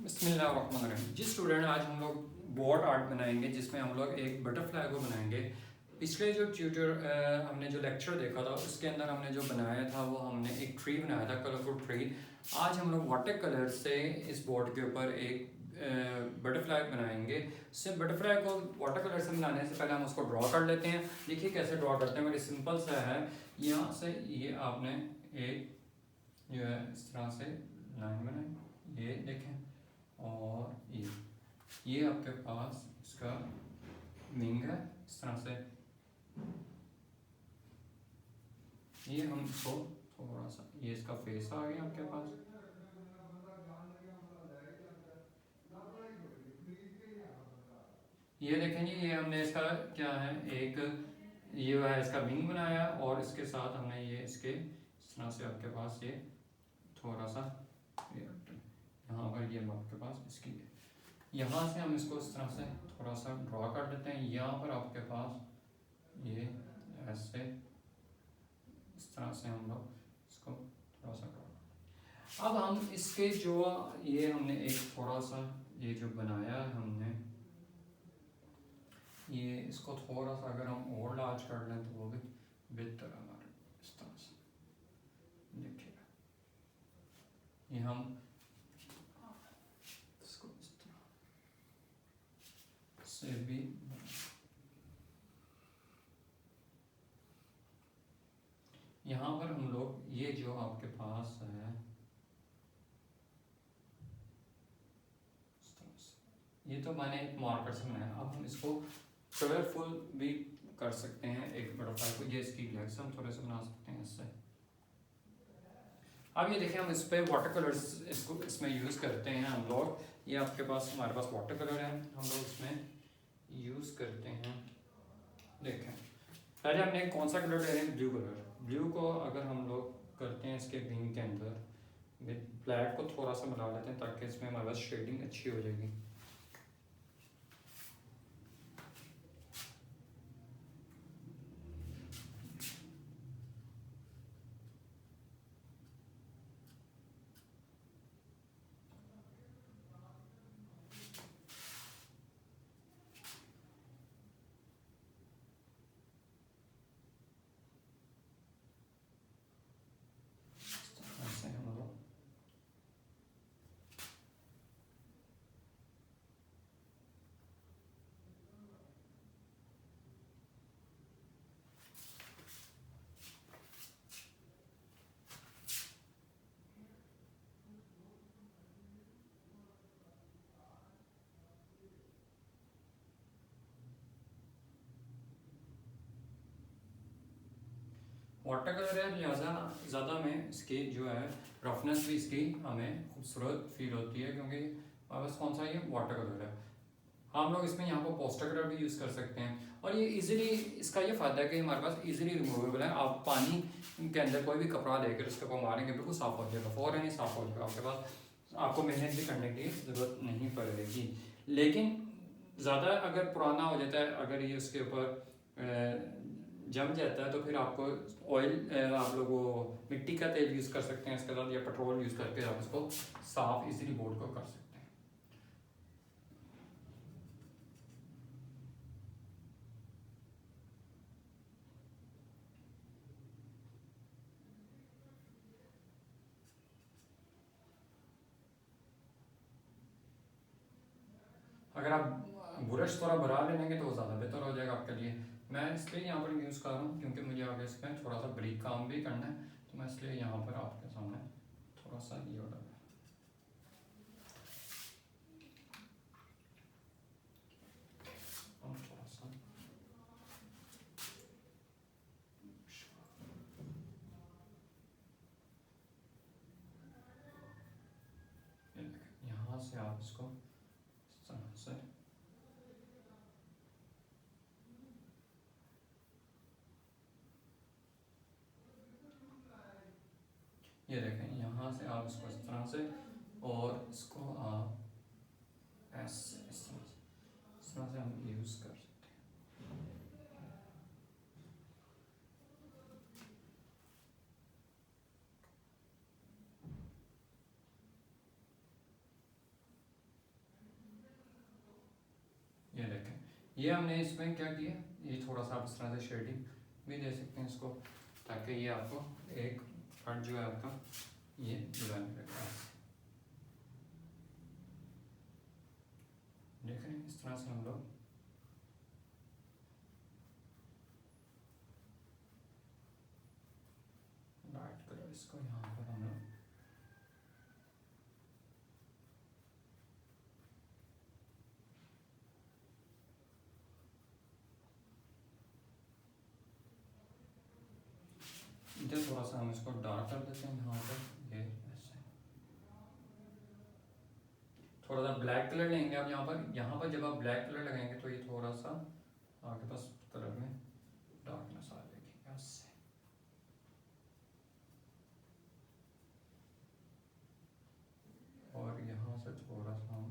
बिस्मिल्लाहिर्रहमानिर्रहीम। जी स्टूडेंट, आज हम लोग बोर्ड आर्ट बनाएंगे जिसमें हम लोग एक बटरफ्लाई को बनाएंगे। पिछले जो हमने जो लेक्चर देखा था उसके अंदर हमने जो बनाया था वो हमने एक ट्री बनाया था, कलरफुल ट्री। आज हम लोग वाटर कलर से इस बोर्ड के ऊपर एक बटरफ्लाई बनाएंगे। सिर्फ बटरफ्लाई को वाटर कलर से बनाने से पहले हम उसको ड्रॉ कर लेते हैं। देखिए कैसे ड्रॉ करते हैं, बड़ी सिंपल सा है। यहाँ से ये आपने एक जो है इस तरह से लाइन बनाई, ये देखें, और ये आपके पास इसका विंग है। इस तरह से ये हम इसको थोड़ा सा, ये इसका फेस आ गया आपके पास। ये देखें जी, ये हमने इसका क्या है, एक ये है इसका विंग बनाया, और इसके साथ हमने ये इसके इस तरह से आपके पास ये थोड़ा सा यहाँ पर ये आपके पास इसकी यहाँ से हम इसको इस तरह से थोड़ा सा ड्रॉ कर देते हैं। यहाँ पर आपके पास ये ऐसे इस तरह से हम लोग इसको थोड़ा सा ड्रॉ। अब हम इसके जो ये हमने एक थोड़ा सा ये जो बनाया है हमने, ये इसको थोड़ा सा अगर हम और लार्ज कर लें तो वो भी बेहतर हमारे इस तरह से देखिएगा। ये हम इसको इस तरह से भी यहाँ पर हम लोग ये जो आपके पास है ये तो मैंने एक मार्कर से बनाया। अब हम इसको कलरफुल भी कर सकते हैं एक बटरफ्लाई को। ये इसकी लेग्स हम थोड़े से बना सकते हैं इससे। अब ये देखिए, हम इस पर वाटर कलर्स इसको इसमें यूज़ करते हैं हम लोग। ये आपके पास हमारे पास वाटर कलर है, हम लोग इसमें यूज़ करते हैं। देखें, पहले हमने कौन सा कलर ले रहे हैं, ब्लू कलर। ब्लू को अगर हम लोग करते हैं इसके विंग के अंदर, ब्लैक को थोड़ा सा मिला लेते हैं ताकि इसमें हमारे पास शेडिंग अच्छी हो जाएगी। वाटर कलर है, लिहाजा ज़्यादा में इसकी जो है रफनेस भी इसकी हमें खूबसूरत फील होती है, क्योंकि हमारे पास कौन सा ये वाटर कलर है। हम लोग इसमें यहाँ पर पोस्टर कलर भी यूज़ कर सकते हैं, और ये इजीली, इसका ये फ़ायदा है कि हमारे पास इजीली रिमूवेबल है। आप पानी के अंदर कोई भी कपड़ा लेकर उसके ऊपर मारेंगे बिल्कुल साफ़ हो जाएगा, फ़ौरन ही साफ़ हो जाएगा आपके पास। आपको मेहनत भी करने की ज़रूरत नहीं पड़ेगी। लेकिन ज़्यादा अगर पुराना हो जाता है, अगर ये उसके ऊपर जम जाता है, तो फिर आपको ऑयल, आप लोग वो मिट्टी का तेल यूज़ कर सकते हैं इसके साथ, या पेट्रोल यूज़ करके आप इसको साफ इजीली बोर्ड को कर सकते हैं। अगर आप ब्रश थोड़ा बड़ा ले लेंगे तो वो ज़्यादा बेहतर हो जाएगा आपके लिए। मैं इसलिए यहाँ पर यूज़ कर रहा हूँ क्योंकि मुझे आगे इसमें थोड़ा सा बरीक काम भी करना है, तो मैं इसलिए यहाँ पर आपके सामने थोड़ा सा ये वाला थोड़ा सा यहाँ से आप इसको इस तरह से ये देखें, यहाँ से आप इसको इस तरह से, और इसको आप ऐसे इस तरह से हम यूज़ कर सकते हैं। ये हमने इसमें क्या किया, ये थोड़ा सा आप इस तरह से शेडिंग भी दे सकते हैं इसको, ताकि ये आपको एक कट जो है आपका ये डिजाइन लगेगा। देख रहे हैं इस तरह से हम लोग लाइट कलर इसको यहाँ पर हम लोग इधर थोड़ा सा हम इसको डार्क कर देते हैं यहाँ पर, ये ऐसे थोड़ा सा ब्लैक कलर लेंगे आप यहाँ पर जब आप ब्लैक कलर लगाएंगे तो ये थोड़ा सा आपके पास कलर में डार्कनेस आ जाएगी ऐसे। और यहाँ से थोड़ा सा हम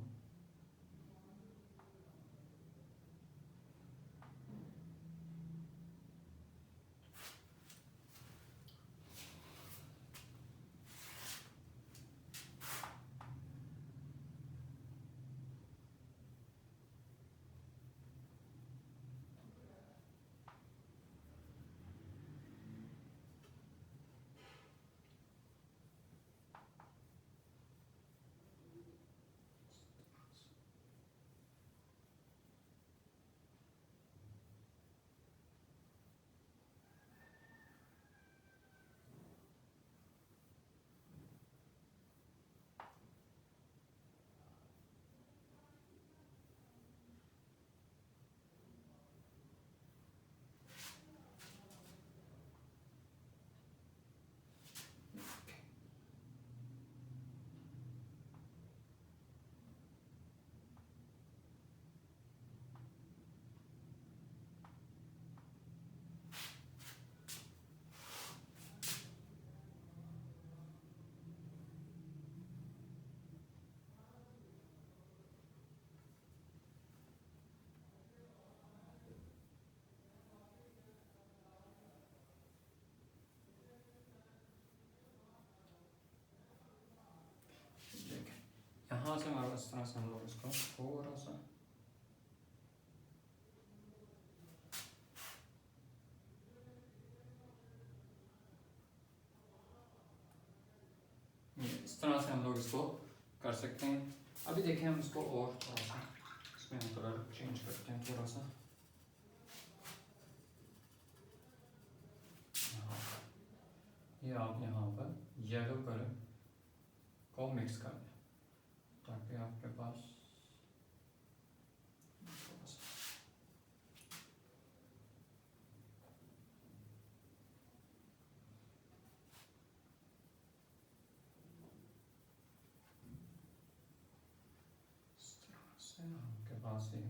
यहाँ से हमारे इस तरह से हम लोग इसको थोड़ा सा इस तरह से हम लोग इसको कर सकते हैं। अभी देखें हम इसको और थोड़ा सा इसमें हम कलर चेंज करते हैं थोड़ा सा, ये आप यहाँ पर येलो कलर को मिक्स कर दें ताकि आपके पास थोड़ा सा इस तरह से आपके पास ये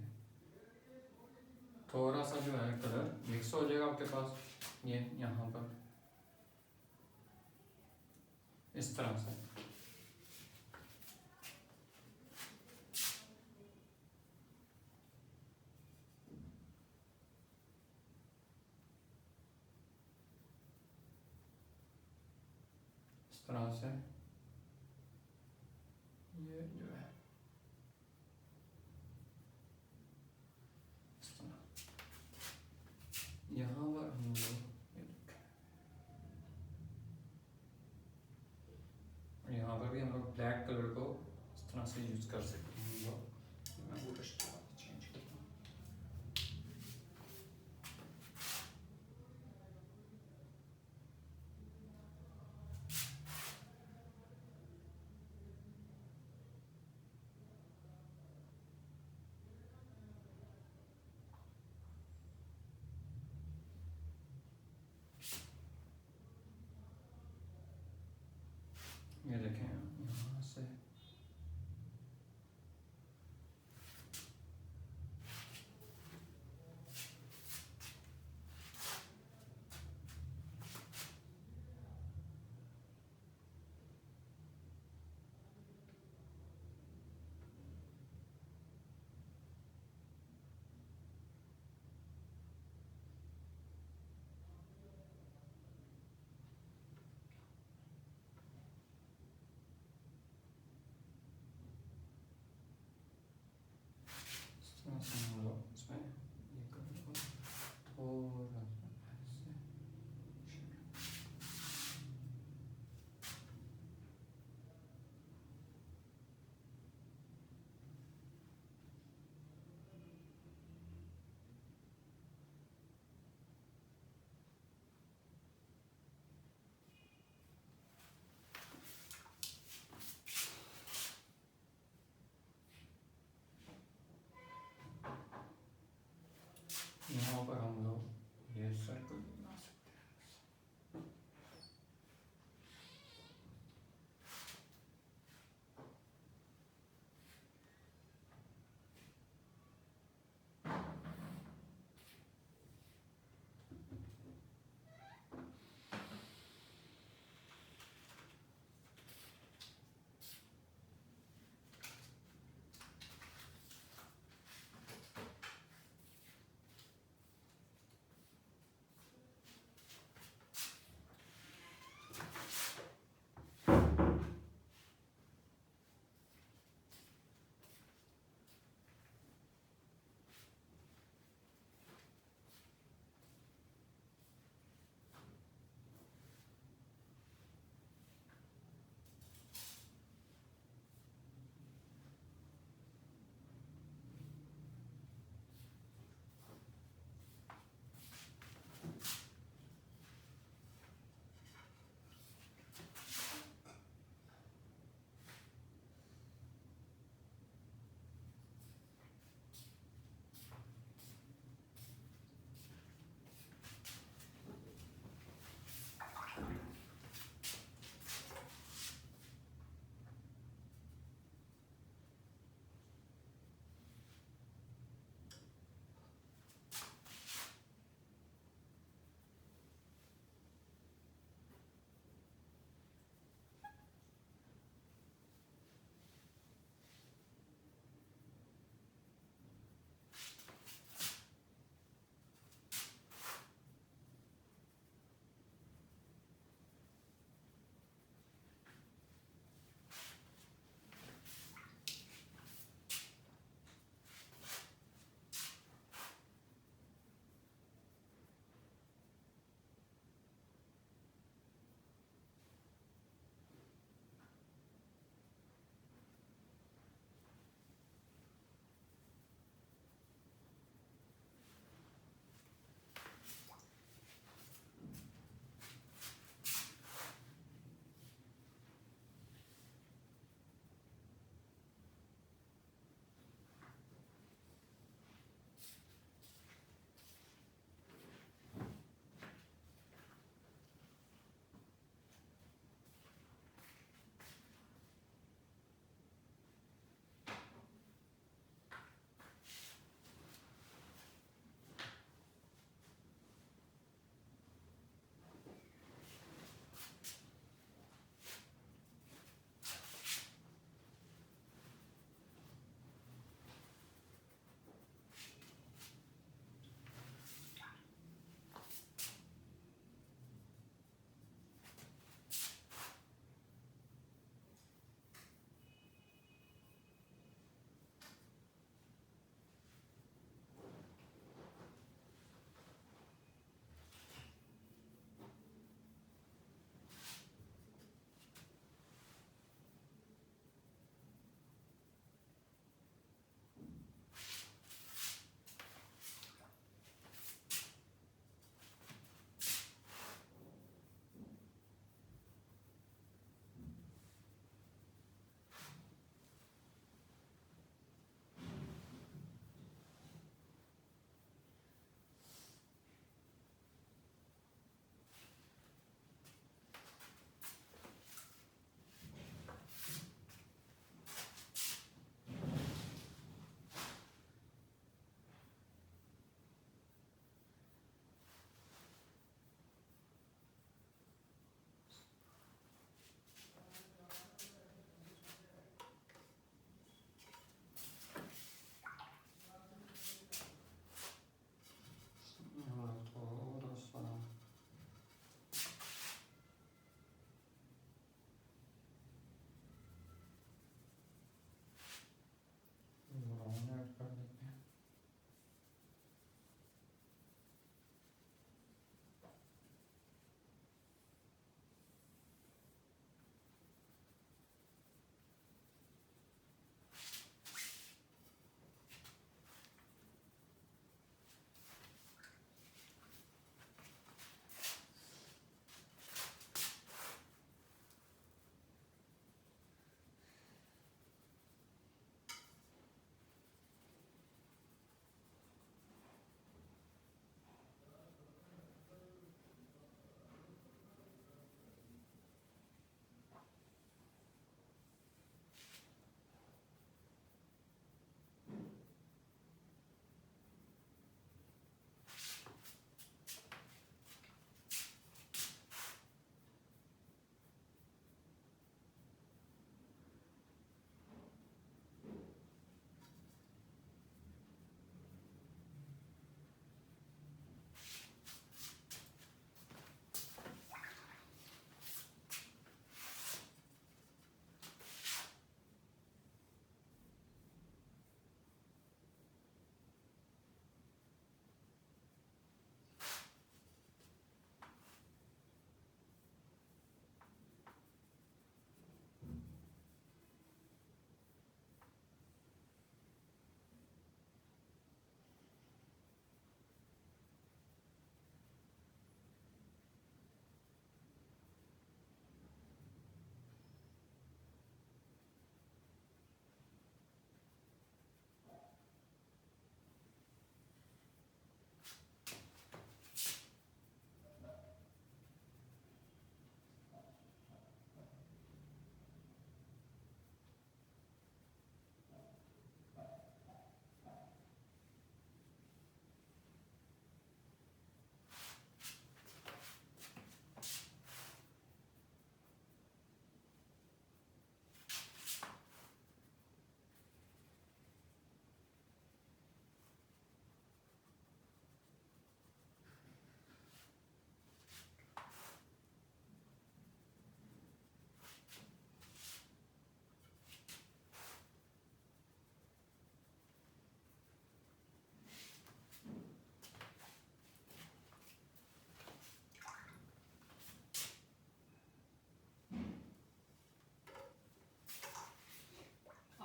थोड़ा सा जो है कलर मिक्स हो जाएगा आपके पास, ये यहाँ पर इस तरह से। इस तरह से ये जो है इस तरह यहाँ पर हम लोग यहाँ पर भी हम लोग ब्लैक कलर को इस तरह से यूज कर सकते हैं। हम लोग मैं वो चेंज करता हूँ। ये देखें यहाँ से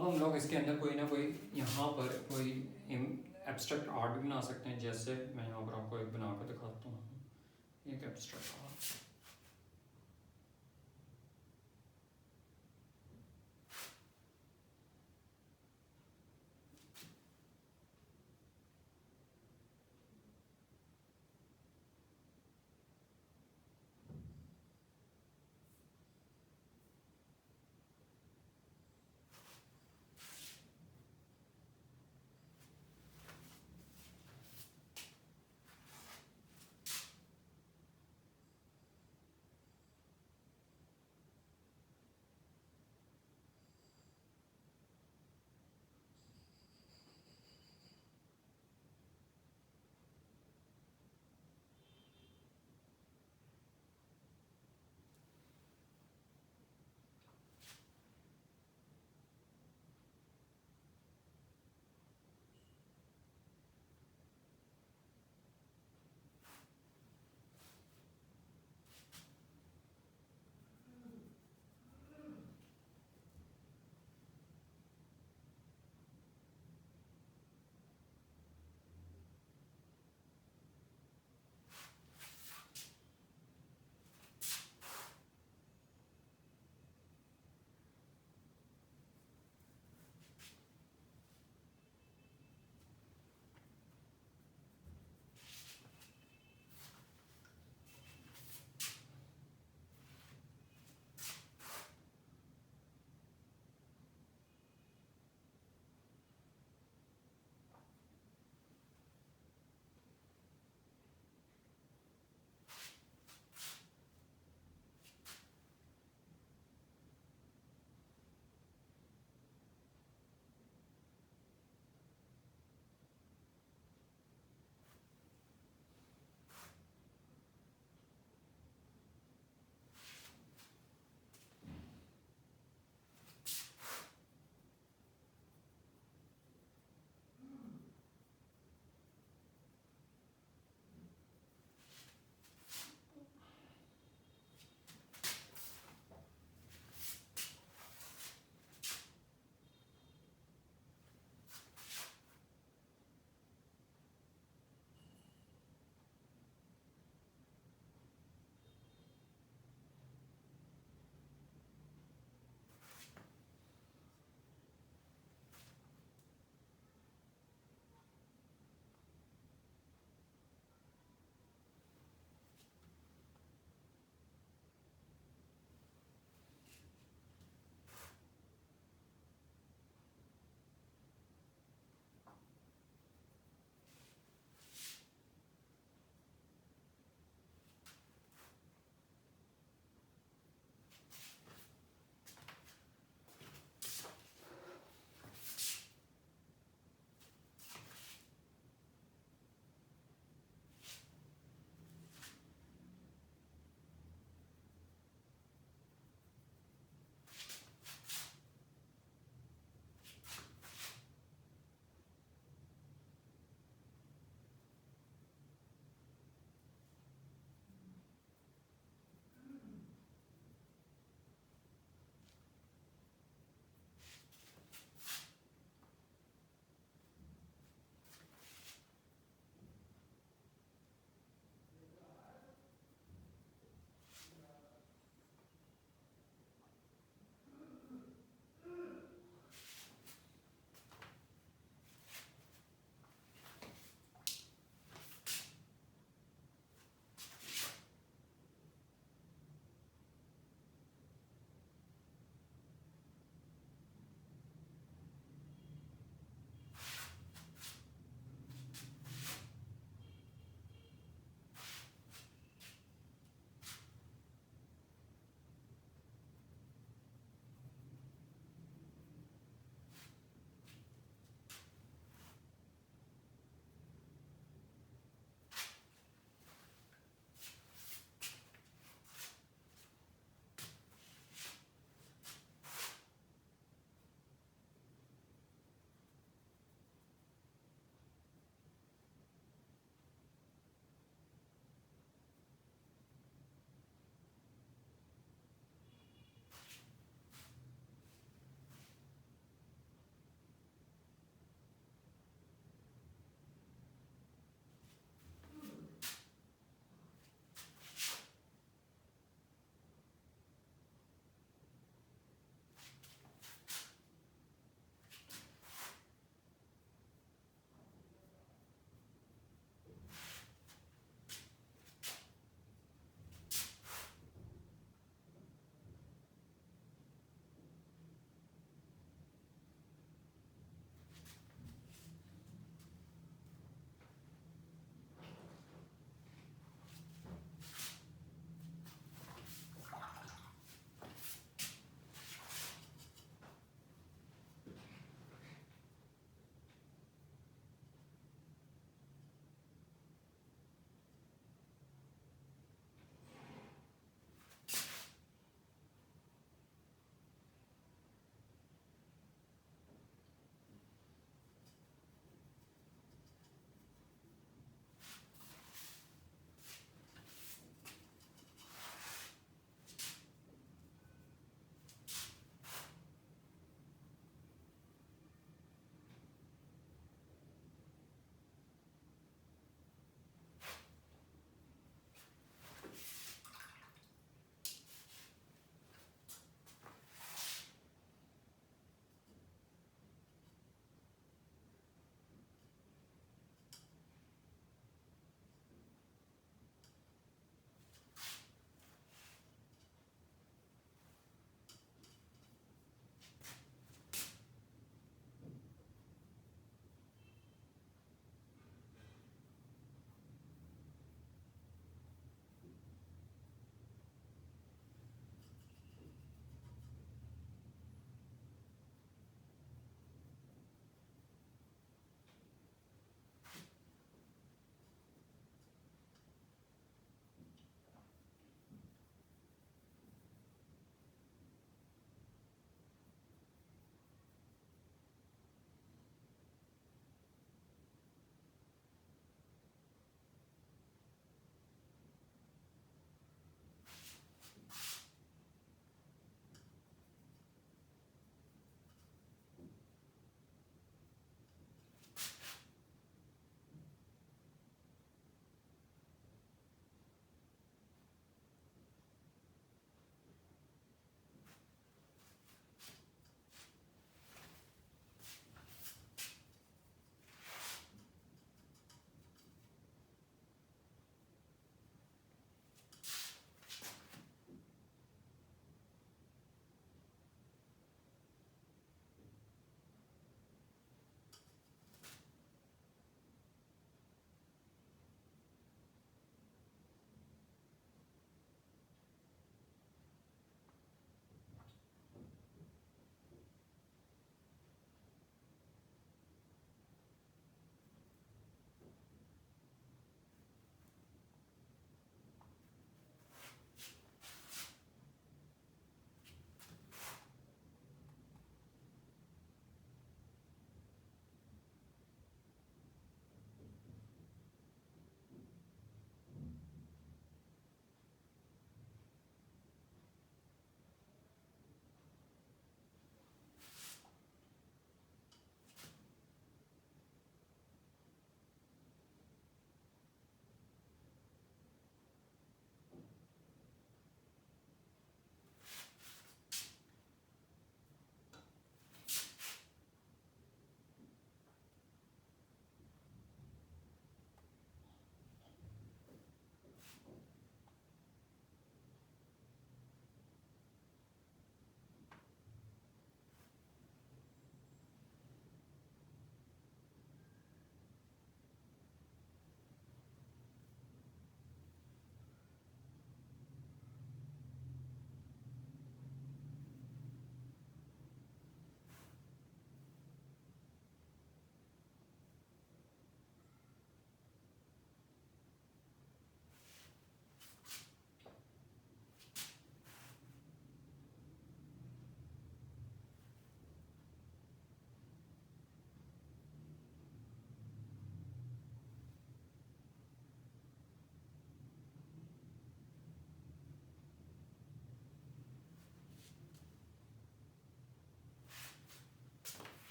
अब हम लोग इसके अंदर कोई ना कोई यहाँ पर कोई एब्स्ट्रैक्ट आर्ट भी बना सकते हैं, जैसे मैं यहाँ पर आपको एक बना कर दिखाता हूँ, एक एब्स्ट्रैक्ट आर्ट।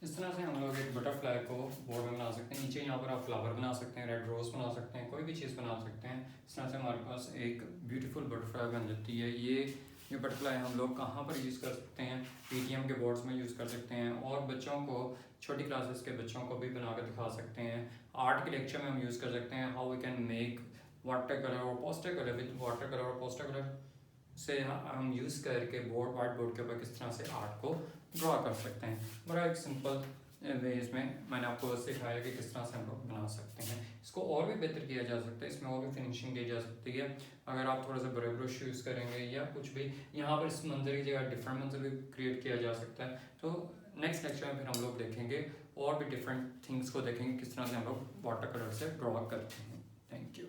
इस तरह से हम लोग एक बटरफ्लाई को बोर्ड में बना सकते हैं। नीचे यहाँ पर आप फ्लावर बना सकते हैं, रेड रोज बना सकते हैं, कोई भी चीज़ बना सकते हैं। इस तरह से हमारे पास एक ब्यूटीफुल बटरफ्लाई बन जाती है। ये बटरफ्लाई हम लोग कहाँ पर यूज़ कर सकते हैं, PTM के बोर्ड्स में यूज़ कर सकते हैं, और बच्चों को, छोटी क्लासेस के बच्चों को भी बना कर दिखा सकते हैं। आर्ट के लेक्चर में हम यूज़ कर सकते हैं, how we can make water colour और poster colour with water colour और पोस्टर कलर से हम यूज़ करके वाइट बोर्ड के ऊपर किस तरह से आर्ट को ड्रॉ कर सकते हैं। बड़ा एक सिंपल वे इसमें मैंने आपको सिखाया कि किस तरह से हम लोग बना सकते हैं। इसको और भी बेहतर किया जा सकता है, इसमें और भी फिनिशिंग की जा सकती है। अगर आप थोड़ा सा बड़े ब्रश यूज़ करेंगे या कुछ भी, यहाँ पर इस मंजर की जगह डिफरेंट मंजर भी क्रिएट किया जा सकता है। तो नेक्स्ट लेक्चर में फिर हम लोग देखेंगे और भी डिफरेंट थिंग्स को देखेंगे, किस तरह से हम लोग वाटर कलर से ड्रॉ करते हैं। Thank you.